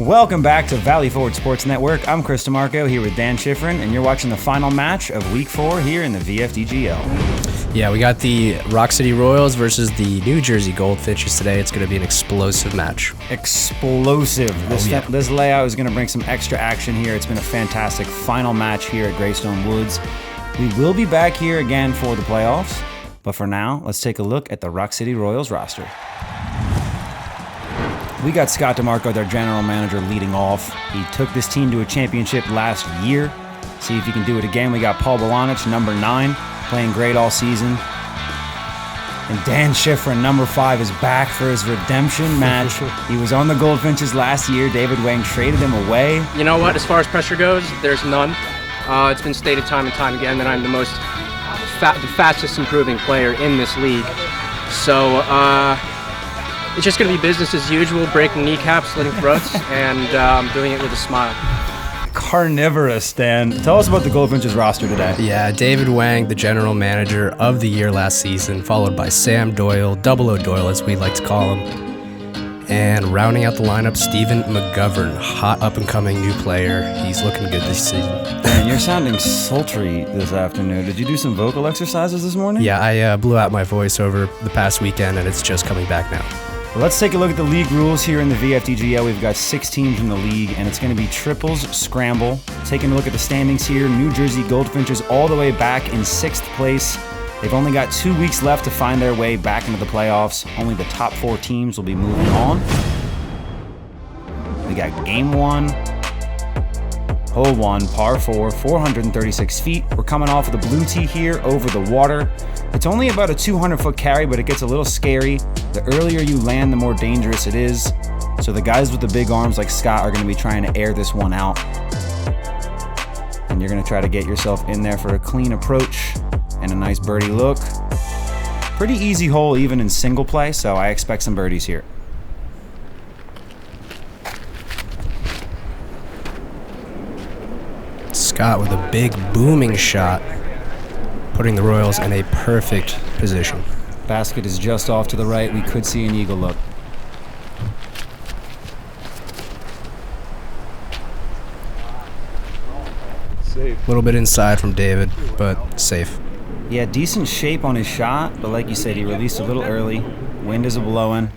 Welcome back to Valley Forge Sports Network. I'm Chris DeMarco here with Dan Schifrin, and you're watching the final match of Week 4 here in the VFDGL. Yeah, we got the Rock City Royals versus the New Jersey Goldfinches today. It's going to be an explosive match. Explosive. This layout is going to bring some extra action here. It's been a fantastic final match here at Greystone Woods. We will be back here again for the playoffs, but for now, let's take a look at the Rock City Royals roster. We got Scott DeMarco, their general manager, leading off. He took this team to a championship last year. See if he can do it again. We got Paul Bolanich, number 9, playing great all season. And Dan Schifrin, number 5, is back for his redemption match. He was on the Goldfinches last year. David Wang traded him away. You know what? As far as pressure goes, there's none. It's been stated time and time again that I'm the fastest improving player in this league. So, it's just going to be business as usual, breaking kneecaps, slitting throats, and doing it with a smile. Carnivorous, Dan. Tell us about the Goldfinches roster today. Yeah, David Wang, the general manager of the year last season, followed by Sam Doyle, Double O Doyle as we like to call him. And rounding out the lineup, Stephen McGovern, hot up-and-coming new player. He's looking good this season. Man, you're sounding sultry this afternoon. Did you do some vocal exercises this morning? Yeah, I blew out my voice over the past weekend, and it's just coming back now. Well, let's take a look at the league rules here in the VFDGL. We've got 6 teams in the league, and it's going to be triples scramble. Taking a look at the standings here, New Jersey Goldfinches all the way back in 6th place. They've only got 2 weeks left to find their way back into the playoffs. Only the top 4 teams will be moving on. We got game 1, hole 1, par 4, 436 feet. We're coming off of the blue tee here over the water. It's only about a 200-foot carry, but it gets a little scary. The earlier you land, the more dangerous it is. So the guys with the big arms like Scott are going to be trying to air this one out. And you're going to try to get yourself in there for a clean approach and a nice birdie look. Pretty easy hole even in single play, so I expect some birdies here. Scott with a big booming shot, putting the Royals in a perfect position. Basket is just off to the right. We could see an eagle look. A little bit inside from David, but safe. Yeah, decent shape on his shot, but like you said, he released a little early. Wind is a-blowing.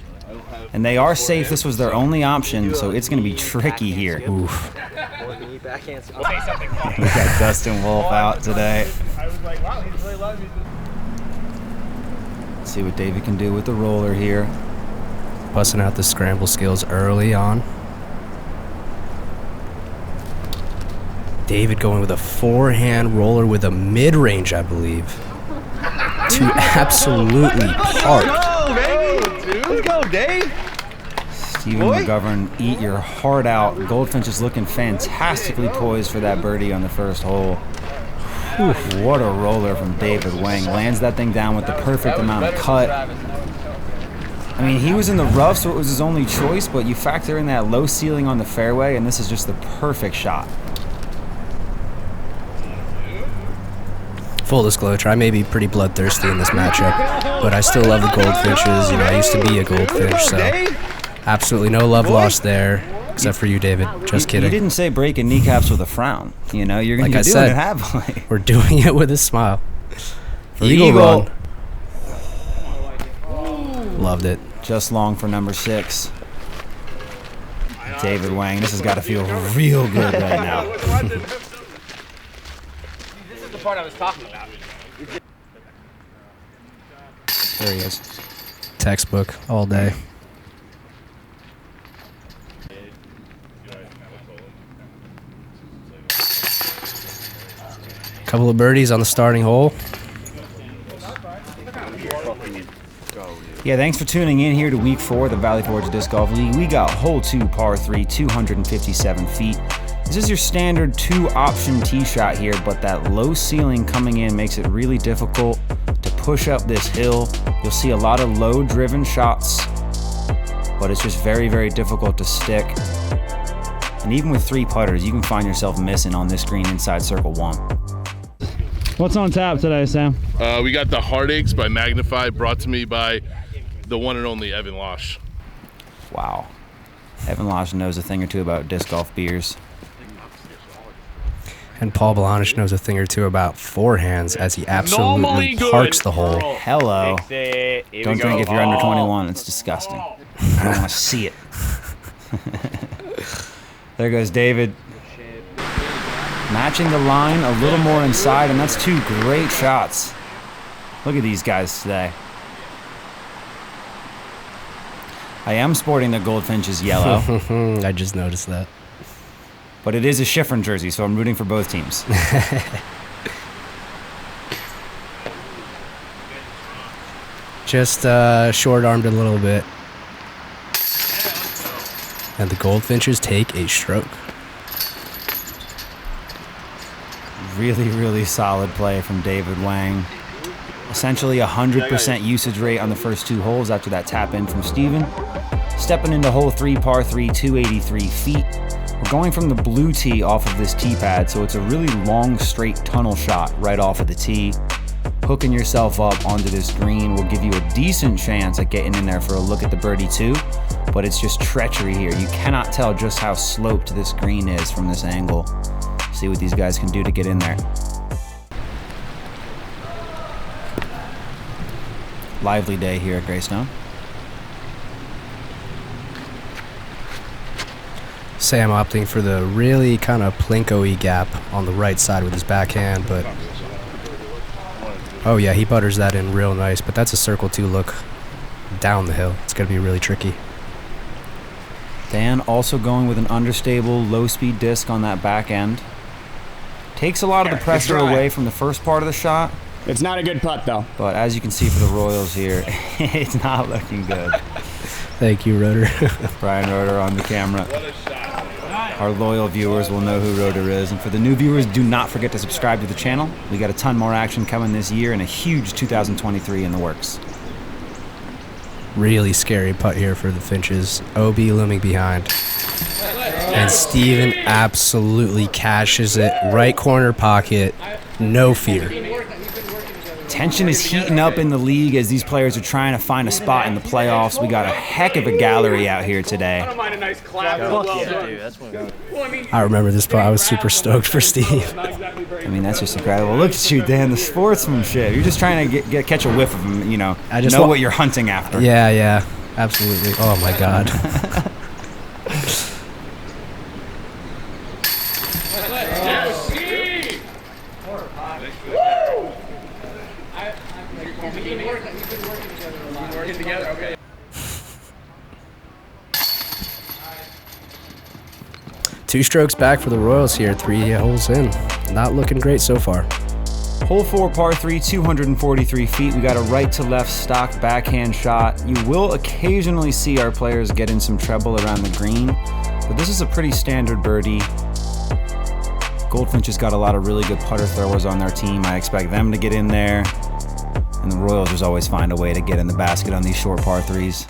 And they are safe. This was their only option, so it's going to be tricky here. Oof. We got Dustin Wolf out today. Let's see what David can do with the roller here. Busting out the scramble skills early on. David going with a forehand roller with a mid-range, I believe, to absolutely park. Let's go, Dave. Stephen McGovern, eat your heart out. Goldfinch is looking fantastically poised for that birdie on the first hole. Whew, what a roller from David Wang. Lands that thing down with the perfect amount of cut. I mean, he was in the rough, so it was his only choice, but you factor in that low ceiling on the fairway, and this is just the perfect shot. Full disclosure, I may be pretty bloodthirsty in this matchup, but I still love the Goldfinches. You know, I used to be a Goldfinch, so absolutely no love lost there, except for you, David. Just kidding. You didn't say breaking kneecaps with a frown. You know, you're doing it happily. We're doing it with a smile. Eagle. Loved it. Just long for number 6. David Wang, this has got to feel real good right now. This is the part I was talking about. There he is. Textbook all day. Couple of birdies on the starting hole. Yeah, thanks for tuning in here to Week 4 of the Valley Forge Disc Golf League. We got hole 2, par 3, 257 feet. This is your standard 2-option tee shot here, but that low ceiling coming in makes it really difficult to push up this hill. You'll see a lot of low-driven shots, but it's just very, very difficult to stick. And even with 3 putters, you can find yourself missing on this green inside circle 1. What's on tap today, Sam? We got the Heartaches by Magnify, brought to me by the one and only Evan Losh. Wow. Evan Losh knows a thing or two about disc golf beers. And Paul Balanich knows a thing or two about forehands as he absolutely parks the hole. Hello. Don't drink if you're under 21. It's disgusting. I don't want to see it. There goes David. Matching the line a little more inside, and that's two great shots. Look at these guys today. I am sporting the Goldfinches yellow. I just noticed that. But it is a Schifrin jersey, so I'm rooting for both teams. Just short-armed a little bit. And the Goldfinches take a stroke. Really, really solid play from David Wang. Essentially 100% usage rate on the first two holes after that tap in from Steven. Stepping into hole 3, par 3, 283 feet. We're going from the blue tee off of this tee pad, so it's a really long, straight tunnel shot right off of the tee. Hooking yourself up onto this green will give you a decent chance at getting in there for a look at the birdie too, but it's just treachery here. You cannot tell just how sloped this green is from this angle. See what these guys can do to get in there. Lively day here at Greystone. Sam opting for the really kind of plinko-y gap on the right side with his backhand, but oh yeah, he butters that in real nice, but that's a circle 2 look down the hill. It's going to be really tricky. Dan also going with an understable, low-speed disc on that back end. Takes a lot of the pressure away from the first part of the shot. It's not a good putt, though. But as you can see for the Royals here, it's not looking good. Thank you, Rotor. Brian Rotor on the camera. Our loyal viewers will know who Rotor is. And for the new viewers, do not forget to subscribe to the channel. We got a ton more action coming this year and a huge 2023 in the works. Really scary putt here for the Finches. OB looming behind. And Steven absolutely cashes it. Right corner pocket. No fear. Tension is heating up in the league as these players are trying to find a spot in the playoffs. We got a heck of a gallery out here today. I remember this putt. I was super stoked for Steve. I mean, that's just incredible. Look at you, Dan, the sportsmanship. You're just trying to catch a whiff of him, you know. I just know what you're hunting after. Yeah, absolutely. Oh, my God. Two strokes back for the Royals here, 3 holes in. Not looking great so far. Hole 4, par 3, 243 feet. We got a right to left stock backhand shot. You will occasionally see our players get in some treble around the green, but this is a pretty standard birdie. Goldfinch has got a lot of really good putter throwers on their team. I expect them to get in there. And the Royals just always find a way to get in the basket on these short par 3s.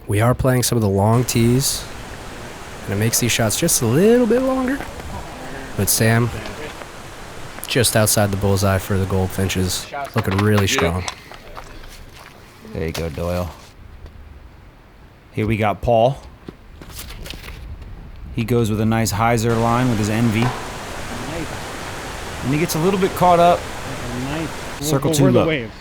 We are playing some of the long tees, and it makes these shots just a little bit longer. But Sam, just outside the bullseye for the Goldfinches, looking really strong. There you go, Doyle. Here we got Paul. He goes with a nice hyzer line with his envy. And he gets a little bit caught up. Circle 2 look.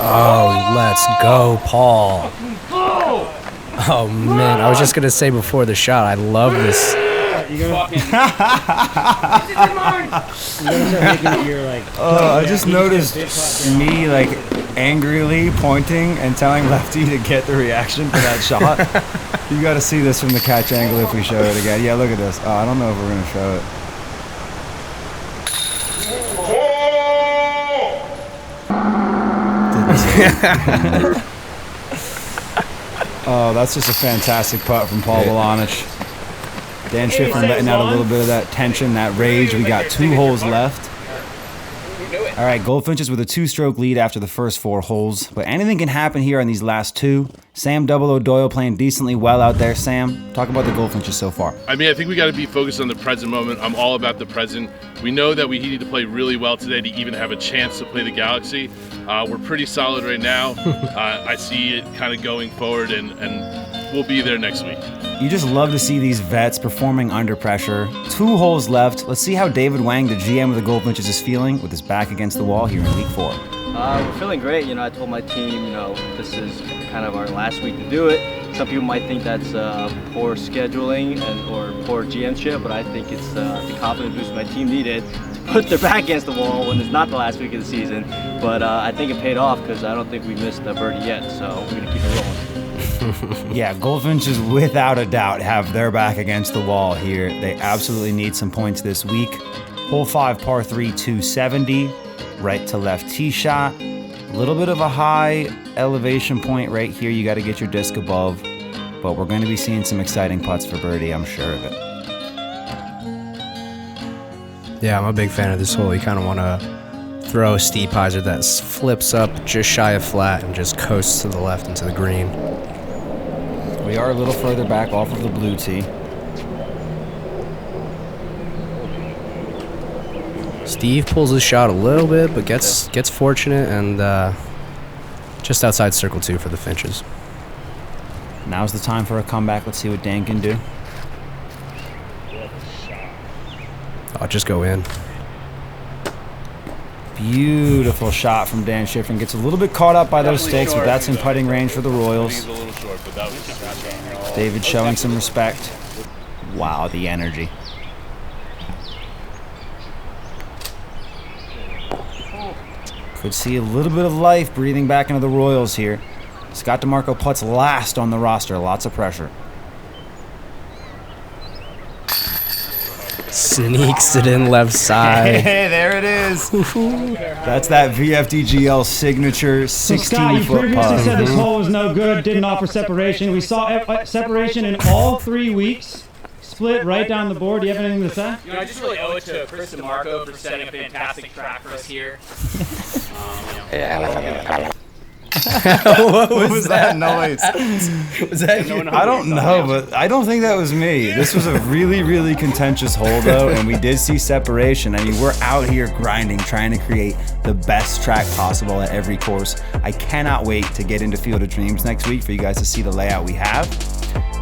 Oh, let's go, Paul. Oh, man. I was just going to say before the shot, I love this. I just noticed me, like, angrily pointing and telling Lefty to get the reaction for that shot. You got to see this from the catch angle if we show it again. Yeah, look at this. Oh, I don't know if we're going to show it. Oh, that's just a fantastic putt from Paul Balanich. Dan Schifrin letting out a little bit of that tension, that rage. We got 2 holes left. All right, Goldfinches with a 2-stroke lead after the first 4 holes, but anything can happen here on these last 2. Sam Double O'Doyle playing decently well out there. Sam, talk about the Goldfinches so far. I mean, I think we got to be focused on the present moment. I'm all about the present. We know that we need to play really well today to even have a chance to play the Galaxy. We're pretty solid right now. I see it kind of going forward, and we'll be there next week. You just love to see these vets performing under pressure. 2 holes left. Let's see how David Wang, the GM of the Goldfinches, is feeling with his back against the wall here in week 4. We're feeling great. I told my team, this is kind of our last week to do it. Some people might think that's poor scheduling or poor GMship, but I think it's the confidence boost my team needed to put their back against the wall when it's not the last week of the season. But I think it paid off because I don't think we missed a birdie yet, so we're going to keep it rolling. Yeah, Goldfinches without a doubt have their back against the wall here. They absolutely need some points this week. Hole 5, par 3, 270. Right to left tee shot. A little bit of a high elevation point right here. You got to get your disc above. But we're going to be seeing some exciting putts for birdie, I'm sure of it. Yeah, I'm a big fan of this hole. You kind of want to throw a steep hyzer that flips up just shy of flat and just coasts to the left into the green. We are a little further back off of the blue tee. Steve pulls his shot a little bit, but gets fortunate and just outside circle 2 for the Finches. Now's the time for a comeback. Let's see what Dan can do. I'll just go in. Beautiful shot from Dan Schifrin. Gets a little bit caught up by those stakes, but that's in putting range for the Royals. David showing some respect. Wow, the energy. Could see a little bit of life breathing back into the Royals here. Scott DeMarco putts last on the roster. Lots of pressure. Sneaks it in left side. Hey, there it is. That's that VFDGL signature 16-foot Scott, you previously putt. said this hole was no good, didn't offer separation. We saw separation in all 3 weeks. Split right down the board. Do you have anything to say? I just really owe it to Chris DeMarco for setting a fantastic track for us here. What was that noise? Was that you? I don't know, but I don't think that was me. This was a really, really contentious hole, though, and we did see separation. I mean, we're out here grinding, trying to create the best track possible at every course. I cannot wait to get into Field of Dreams next week for you guys to see the layout we have.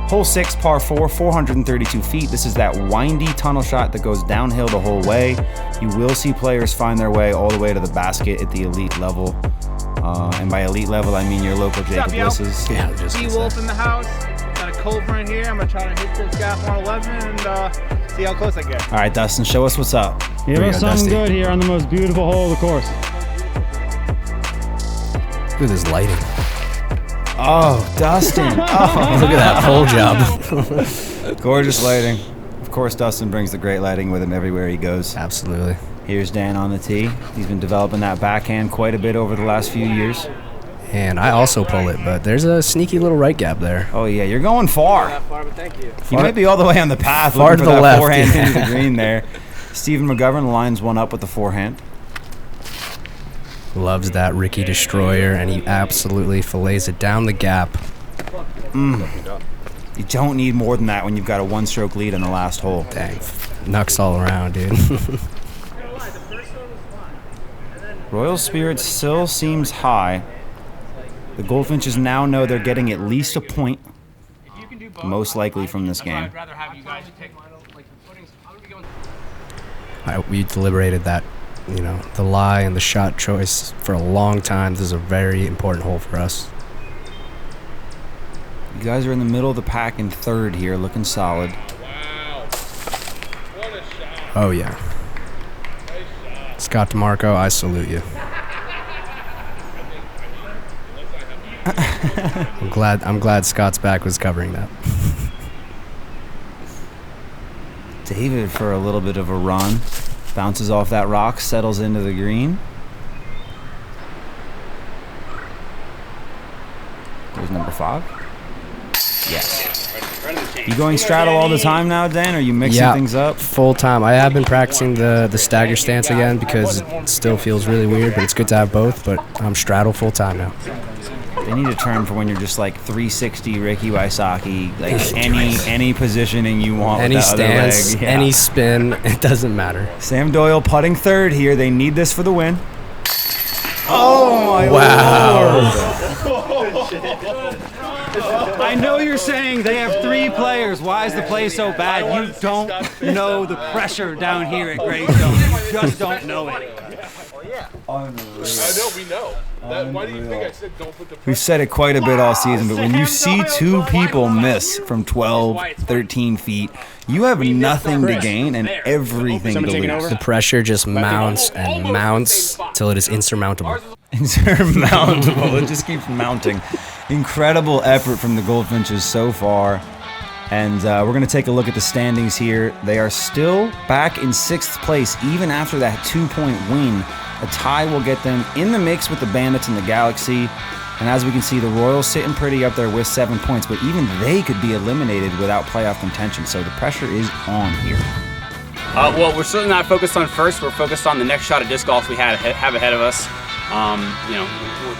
Hole 6, par 4, 432 feet. This is that windy tunnel shot that goes downhill the whole way. You will see players find their way all the way to the basket at the elite level. And by elite level, I mean your local Jacob Lisses. Yeah, just D-Wolf in the house. Got a cold right here. I'm going to try to hit this gap 111 and see how close I get. All right, Dustin, show us what's up. Give us something good here on the most beautiful hole of the course. Look at this lighting. Oh, Dustin. Oh, Look at that pole job. gorgeous lighting. Of course, Dustin brings the great lighting with him everywhere he goes. Absolutely. Here's Dan on the tee. He's been developing that backhand quite a bit over the last few years. And I also pull it, but there's a sneaky little right gap there. Oh, yeah, you're going far. Not far, but thank you. You might be all the way on the path Far looking to for the that left, forehand yeah. into the green there. Stephen McGovern lines one up with the forehand. Loves that Ricky Destroyer, and he absolutely fillets it down the gap. You don't need more than that when you've got a one-stroke lead in the last hole. Dang. Knucks all around, dude. Royal Spirit still seems high. The Goldfinches now know they're getting at least a point, most likely from this game. We deliberated that, the lie and the shot choice for a long time. This is a very important hole for us. You guys are in the middle of the pack in third here, looking solid. Oh, yeah. Scott DeMarco, I salute you. I'm glad Scott's back was covering that. David for a little bit of a run. Bounces off that rock, settles into the green. There's number 5. Yes. You going straddle all the time now, Dan, or are you mixing things up? Full time. I have been practicing the stagger stance again because it still feels really weird, but it's good to have both, but I'm straddle full time now. They need a term for when you're just like 360 Ricky Wysocki, like any positioning you want any with that stance, other leg. any spin, it doesn't matter. Sam Doyle putting third here. They need this for the win. Oh my Lord. I know you're saying they have 3 players. Why is the play so bad? You don't know the pressure down here at Greystone. You just don't know it. I know, we know. Why do you think I said don't put the pressure? We've said it quite a bit all season, but when you see 2 people miss from 12, 13 feet, you have nothing to gain and everything to lose. The pressure just mounts and mounts till it is insurmountable. Insurmountable. It just keeps mounting. Incredible effort from the Goldfinches so far. And we're going to take a look at the standings here. They are still back in 6th place, even after that 2-point win. A tie will get them in the mix with the Bandits and the Galaxy. And as we can see, the Royals sitting pretty up there with 7 points, but even they could be eliminated without playoff contention. So the pressure is on here. Well, we're certainly not focused on first. We're focused on the next shot of disc golf we have ahead of us.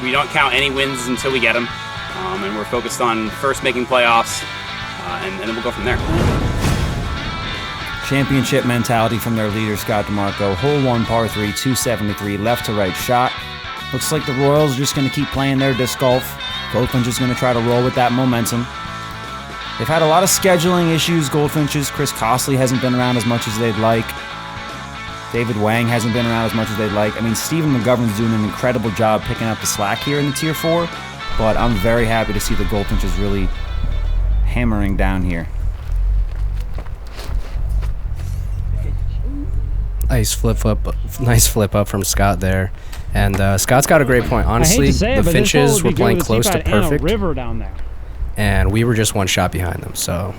We don't count any wins until we get them. And we're focused on first making playoffs, and then we'll go from there. Championship mentality from their leader, Scott DeMarco. Hole 1, par 3, 273, left to right shot. Looks like the Royals are just going to keep playing their disc golf. Goldfinches going to try to roll with that momentum. They've had a lot of scheduling issues, Goldfinches. Chris Costley hasn't been around as much as they'd like. David Wang hasn't been around as much as they'd like. I mean, Stephen McGovern's doing an incredible job picking up the slack here in the Tier 4, but I'm very happy to see the Goldfinches really hammering down here. Nice flip up from Scott there, and Scott's got a great point. Honestly, the Finches were playing close to perfect, river down there, and we were just 1 shot behind them. So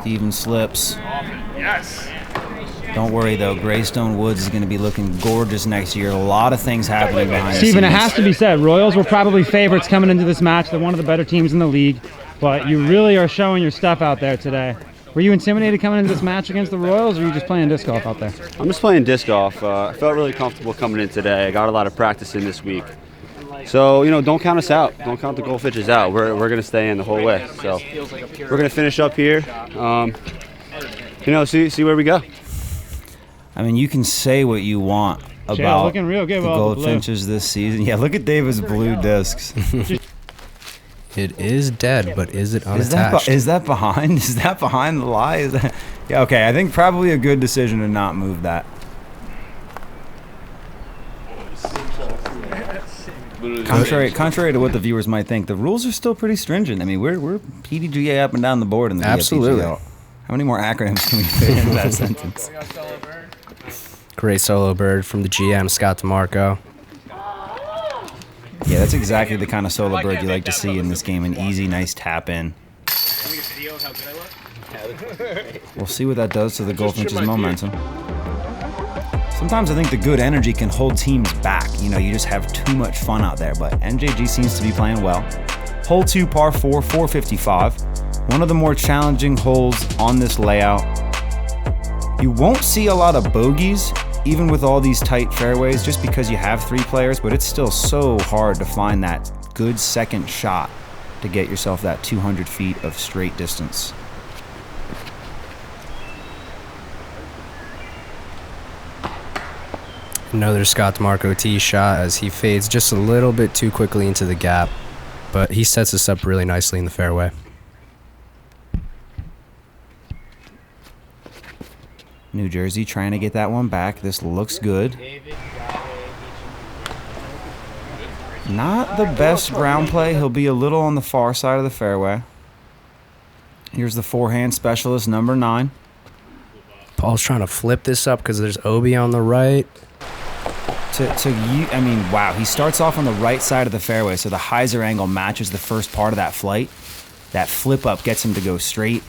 Steven slips. Yes. Don't worry though, Greystone Woods is going to be looking gorgeous next year. A lot of things happening behind the scenes. Steven, it has to be said, Royals were probably favorites coming into this match. They're one of the better teams in the league, but you really are showing your stuff out there today. Were you intimidated coming into this match against the Royals, or are you just playing disc golf out there? I'm just playing disc golf. I felt really comfortable coming in today. I got a lot of practice in this week. So, don't count us out. Don't count the Goldfinches out. We're going to stay in the whole way. So, we're going to finish up here. See where we go. I mean, you can say what you want about looking real good the Goldfinches this season. Yeah, look at David's blue discs. it is dead, but is it unattached? Is that behind? Is that behind the lie? Is that? Yeah, okay. I think probably a good decision to not move that. Contrary to what the viewers might think, the rules are still pretty stringent. I mean, we're PDGA up and down the board in the Absolutely. VFDGL. How many more acronyms can we fit into that sentence? Great solo bird from the GM, Scott DeMarco. Yeah, that's exactly the kind of solo bird you like to see in this game. An easy, nice tap in. We'll see what that does to the Goldfinches' momentum. Sometimes I think the good energy can hold teams back. You just have too much fun out there, but NJG seems to be playing well. Hole 2, par 4, 455. One of the more challenging holes on this layout. You won't see a lot of bogeys, even with all these tight fairways, just because you have 3 players, but it's still so hard to find that good second shot to get yourself that 200 feet of straight distance. Another Scott DeMarco tee shot as he fades just a little bit too quickly into the gap, but he sets us up really nicely in the fairway. New Jersey trying to get that one back. This looks good. Not the best ground play. He'll be a little on the far side of the fairway. Here's the forehand specialist, number 9. Paul's trying to flip this up because there's Obi on the right. I mean, wow. He starts off on the right side of the fairway, so the hyzer angle matches the first part of that flight. That flip up gets him to go straight.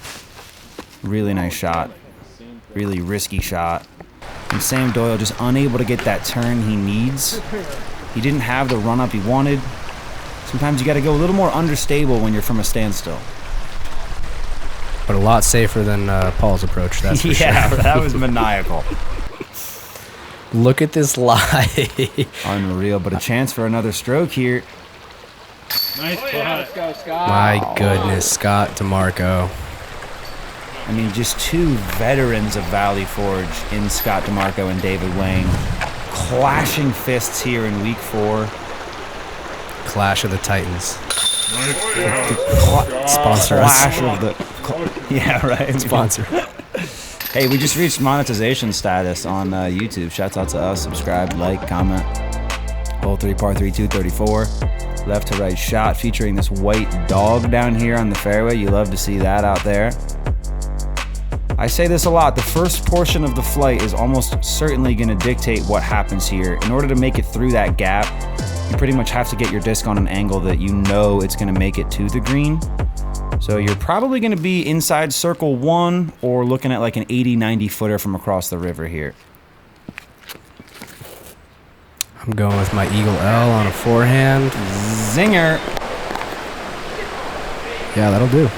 Really nice shot. Really risky shot. And Sam Doyle just unable to get that turn he needs. He didn't have the run up he wanted. Sometimes you got to go a little more understable when you're from a standstill. But a lot safer than Paul's approach, that's for Yeah, sure. that was maniacal. Look at this lie. Unreal, but a chance for another stroke here. Nice Let's go, Scott. My goodness, Scott DeMarco. I mean, just two veterans of Valley Forge in Scott DeMarco and David Wang. Clashing fists here in week 4. Clash of the Titans. Sponsor us. Clash of the... Yeah, right. Sponsor. Hey, we just reached monetization status on YouTube. Shouts out to us. Subscribe, like, comment. Hole 3, par 3, 234. Left to right shot featuring this white dog down here on the fairway. You love to see that out there. I say this a lot. The first portion of the flight is almost certainly going to dictate what happens here. In order to make it through that gap, you pretty much have to get your disc on an angle that you know it's going to make it to the green. So you're probably going to be inside circle 1 or looking at like an 80-90 footer from across the river here. I'm going with my Eagle L on a forehand. Zinger. Yeah, that'll do.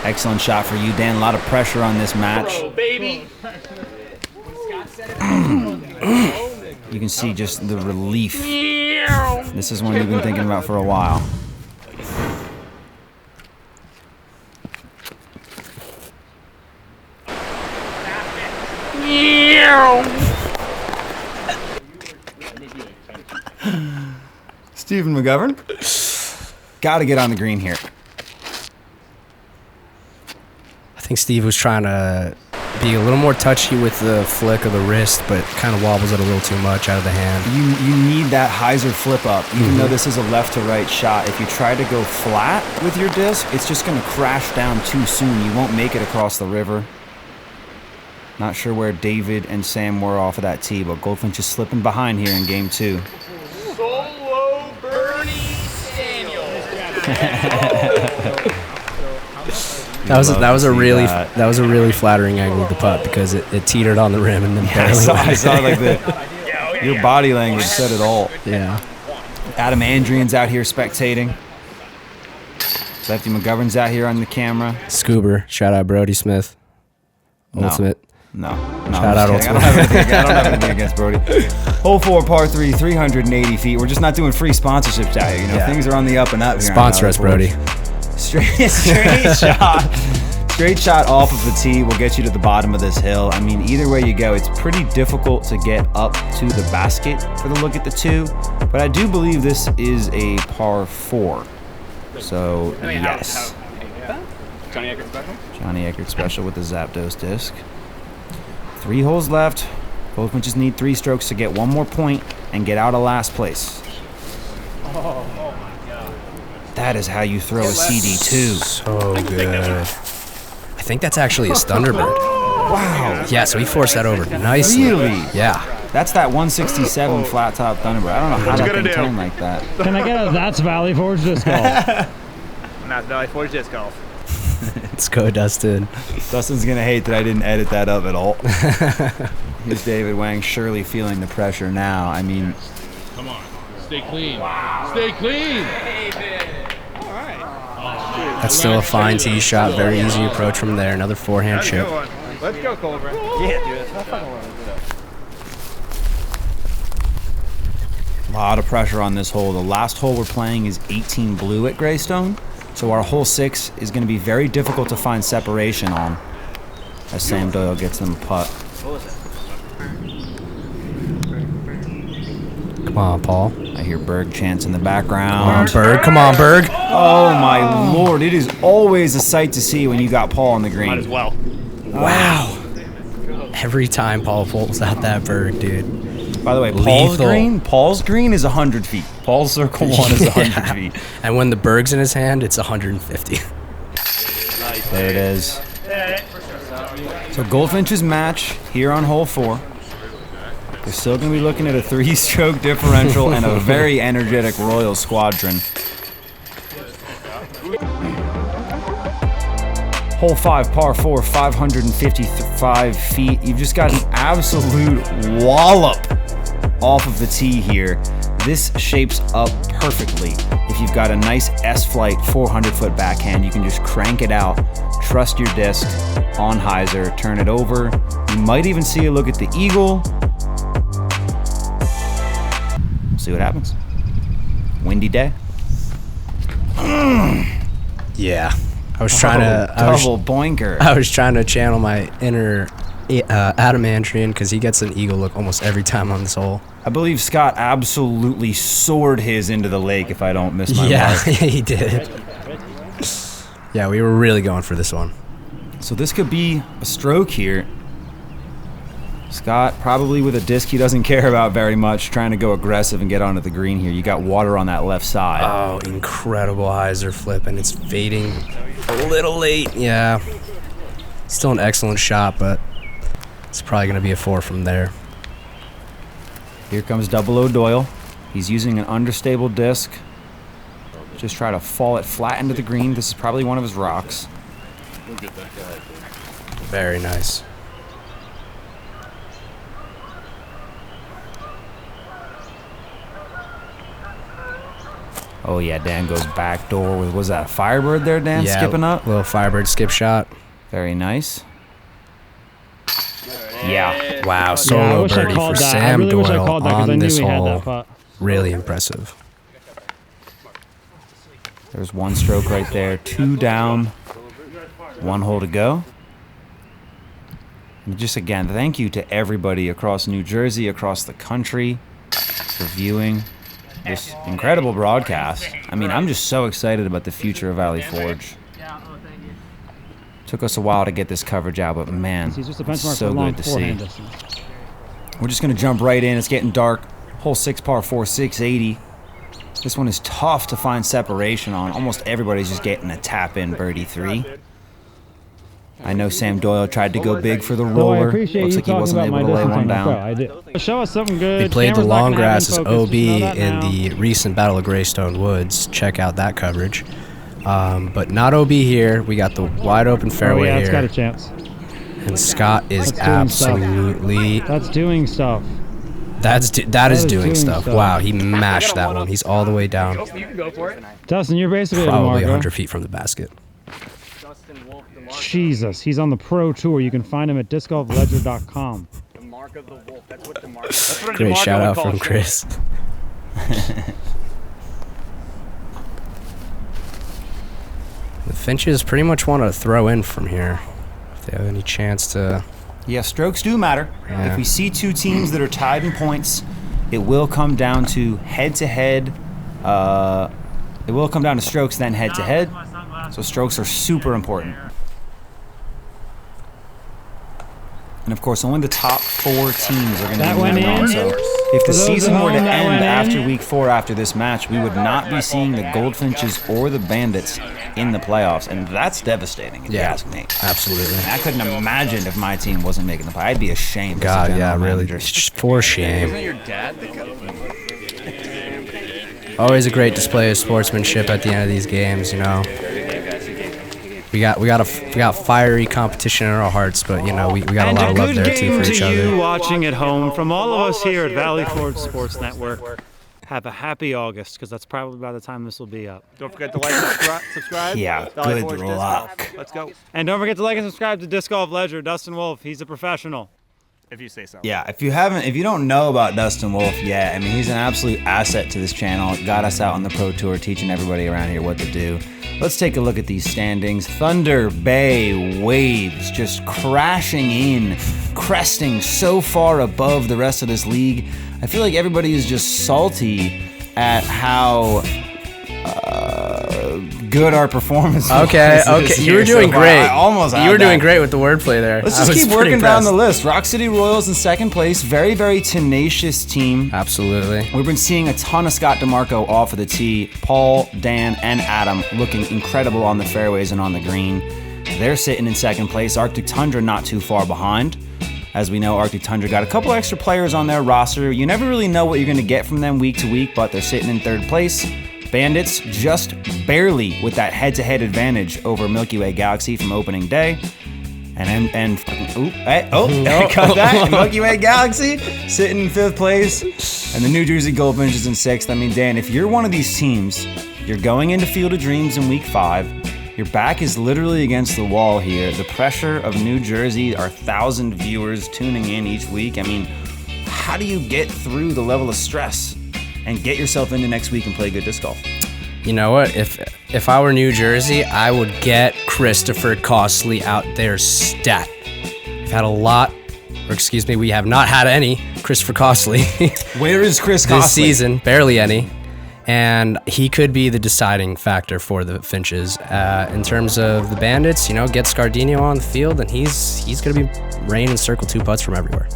Excellent shot for you, Dan. A lot of pressure on this match. You can see just the relief. This is one you've been thinking about for a while. Stephen McGovern. Got to get on the green here. I think Steve was trying to be a little more touchy with the flick of the wrist, but kind of wobbles it a little too much out of the hand. You need that hyzer flip up, even though this is a left to right shot. If you try to go flat with your disc, it's just going to crash down too soon. You won't make it across the river. Not sure where David and Sam were off of that tee, but Goldfinch is slipping behind here in game 2. Solo Bernie Daniel. That was a really flattering angle of the putt because it teetered on the rim and then barely. I saw like your body language said it all. Yeah. Adam Andrian's out here spectating. Lefty McGovern's out here on the camera. Scuba, shout out Brody Smith. Ultimate. No. Shout out Ultimate. I don't have anything against Brody. Hole 4, par 3, 380 feet. We're just not doing free sponsorships out here. You know, things are on the up and up here. Sponsor us, Brody. Straight shot. Straight shot off of the tee will get you to the bottom of this hill. I mean, either way you go, it's pretty difficult to get up to the basket for the look at the 2. But I do believe this is a par 4. So, yes. Johnny Eckert special? Johnny Eckert special with the Zapdos disc. 3 holes left. Both just need 3 strokes to get 1 more point and get out of last place. That is how you throw a CD2. So good. I think that's actually his Thunderbird. Wow. Yeah, so he forced that over nicely. Really? Yeah. That's that 167 flat top Thunderbird. I don't know how that can turn like that. Can I get a That's Valley Forge disc golf? Not Valley Forge disc golf. Let's go, Dustin. Dustin's going to hate that I didn't edit that up at all. Here's David Wang surely feeling the pressure now. I mean... Come on. Stay clean. Stay clean. That's still a fine tee shot. Very easy approach from there. Another forehand chip. Let's go, Cobra. Yeah, dude. That's not fucking what A lot of pressure on this hole. The last hole we're playing is 18 blue at Greystone. So our hole 6 is going to be very difficult to find separation on as Sam Doyle gets them a putt. Come on, Paul. I hear Berg chants in the background. Come on, Berg. Come on, Berg. Oh, my Lord. It is always a sight to see when you got Paul on the green. Might as well. Wow. Every time Paul pulls out that Berg, dude. By the way, Paul's green is 100 feet. Paul's circle 1 is 100 feet. And when the Berg's in his hand, it's 150. There it is. So Goldfinch's match here on hole 4. They're still going to be looking at a 3-stroke differential and a very energetic Royal Squadron. Hole 5, par 4, 555 feet. You've just got an absolute wallop off of the tee here. This shapes up perfectly. If you've got a nice S-Flight 400-foot backhand, you can just crank it out, trust your disc on hyzer, turn it over. You might even see a look at the eagle. We'll see what happens. Windy day. Yeah. I was trying to double boinker. I was trying to channel my inner Adam Andrian because he gets an eagle look almost every time on this hole. I believe Scott absolutely soared his into the lake, if I don't miss my mark. Yeah, he did. Yeah, we were really going for this one. So this could be a stroke here. Scott probably with a disc he doesn't care about very much, trying to go aggressive and get onto the green here. You got water on that left side. Oh, incredible hyzer flip, and it's fading a little late. Yeah, still an excellent shot, but it's probably going to be a 4 from there. Here comes 00 Doyle. He's using an understable disc. Just try to fall it flat into the green. This is probably one of his rocks. Very nice. Oh yeah, Dan goes backdoor with, was that a Firebird there, Dan, skipping up? Little Firebird skip shot. Very nice. Yeah. Wow, solo birdie for Sam Doyle on this hole. Really impressive. There's one stroke right there, 2 down, 1 hole to go. And just again, thank you to everybody across New Jersey, across the country for viewing this incredible broadcast. I mean, I'm just so excited about the future of Valley Forge. Took us a while to get this coverage out, but man, it's so good to see. We're just going to jump right in. It's getting dark. Hole 6 par 4, 680. This one is tough to find separation on. Almost everybody's just getting a tap-in birdie 3. I know Sam Doyle tried to go big for the roller. Looks like he wasn't able to lay one down. Show us something good. He played the long grass as OB in the recent Battle of Greystone Woods. Check out that coverage. But not OB here. We got the wide open fairway here. It's got a chance. And Scott is absolutely... That's doing stuff. That is doing stuff. Wow, he mashed that one. He's all the way down. You can go for it. Dustin, you're basically probably 100 feet from the basket. Jesus, he's on the Pro Tour. You can find him at discgolfledger.com. The mark of the wolf. That's what the mark. That's what Great shout out from Chris. The Finches pretty much want to throw in from here if they have any chance to. Yeah, strokes do matter. Yeah. If we see 2 teams that are tied in points, it will come down to head-to-head. It will come down to strokes, then head-to-head. So strokes are super important. And of course, only the top 4 teams are going to be moving on. So if the season were to end after week 4 after this match, we would not be seeing the Goldfinches or the Bandits in the playoffs, and that's devastating, if you ask me. Absolutely. I couldn't imagine if my team wasn't making the play. I'd be ashamed. God, yeah, really. For shame. Isn't your dad the coach? Always a great display of sportsmanship at the end of these games, you know. We got fiery competition in our hearts, but you know we got a lot of love there too for each other. You watching at home from all of us here at Valley Forge Sports Network. Have a happy August, because that's probably by the time this will be up. Don't forget to like and subscribe. Yeah, Valley good Forge luck. Let's go. And don't forget to like and subscribe to Disc Golf Ledger. Dustin Wolf, he's a professional. If you say so. Yeah, if you don't know about Dustin Wolf yet, I mean, he's an absolute asset to this channel. Got us out on the Pro Tour, teaching everybody around here what to do. Let's take a look at these standings. Thunder Bay Waves just crashing in, cresting so far above the rest of this league. I feel like everybody is just salty at how good our performance was. Okay, you were doing great. You were doing great with the wordplay there. Let's just keep working down the list. Rock City Royals in second place. Very, very tenacious team. Absolutely. We've been seeing a ton of Scott DeMarco off of the tee. Paul, Dan, and Adam looking incredible on the fairways and on the green. They're sitting in second place. Arctic Tundra not too far behind. As we know, Arctic Tundra got a couple extra players on their roster. You never really know what you're going to get from them week to week, but they're sitting in third place. Bandits just barely with that head-to-head advantage over Milky Way Galaxy from opening day. Cut that. And Milky Way Galaxy sitting in 5th place, and the New Jersey Goldfinches in 6th. I mean, Dan, if you're one of these teams, you're going into Field of Dreams in week 5. Your back is literally against the wall here. The pressure of New Jersey, our 1,000 viewers tuning in each week. I mean, how do you get through the level of stress and get yourself into next week and play good disc golf? You know what? If I were New Jersey, I would get Christopher Costley out there stat. We've had a lot, we have not had any Christopher Costley. Where is Chris Costley? This season, barely any. And he could be the deciding factor for the Finches. In terms of the Bandits, get Scardino on the field, and he's going to be raining circle 2 putts from everywhere.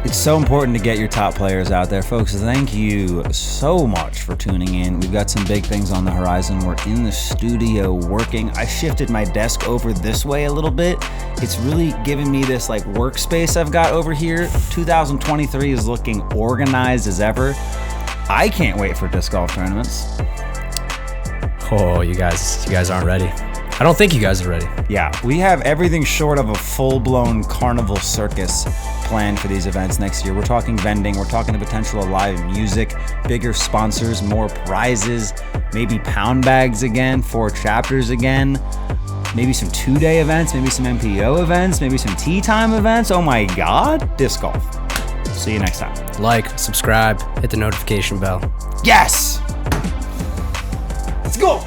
It's so important to get your top players out there. Folks, thank you so much for tuning in. We've got some big things on the horizon. We're in the studio working. I shifted my desk over this way a little bit. It's really giving me this workspace I've got over here. 2023 is looking organized as ever. I can't wait for disc golf tournaments. Oh, you guys aren't ready. I don't think you guys are ready. Yeah, we have everything short of a full-blown carnival circus planned for these events next year. We're talking vending, we're talking the potential of live music, bigger sponsors, more prizes, maybe pound bags again, 4 chapters again, maybe some 2-day events, maybe some MPO events, maybe some tea time events. Oh my God, disc golf. See you next time. Like, subscribe, hit the notification bell. Yes! Let's go!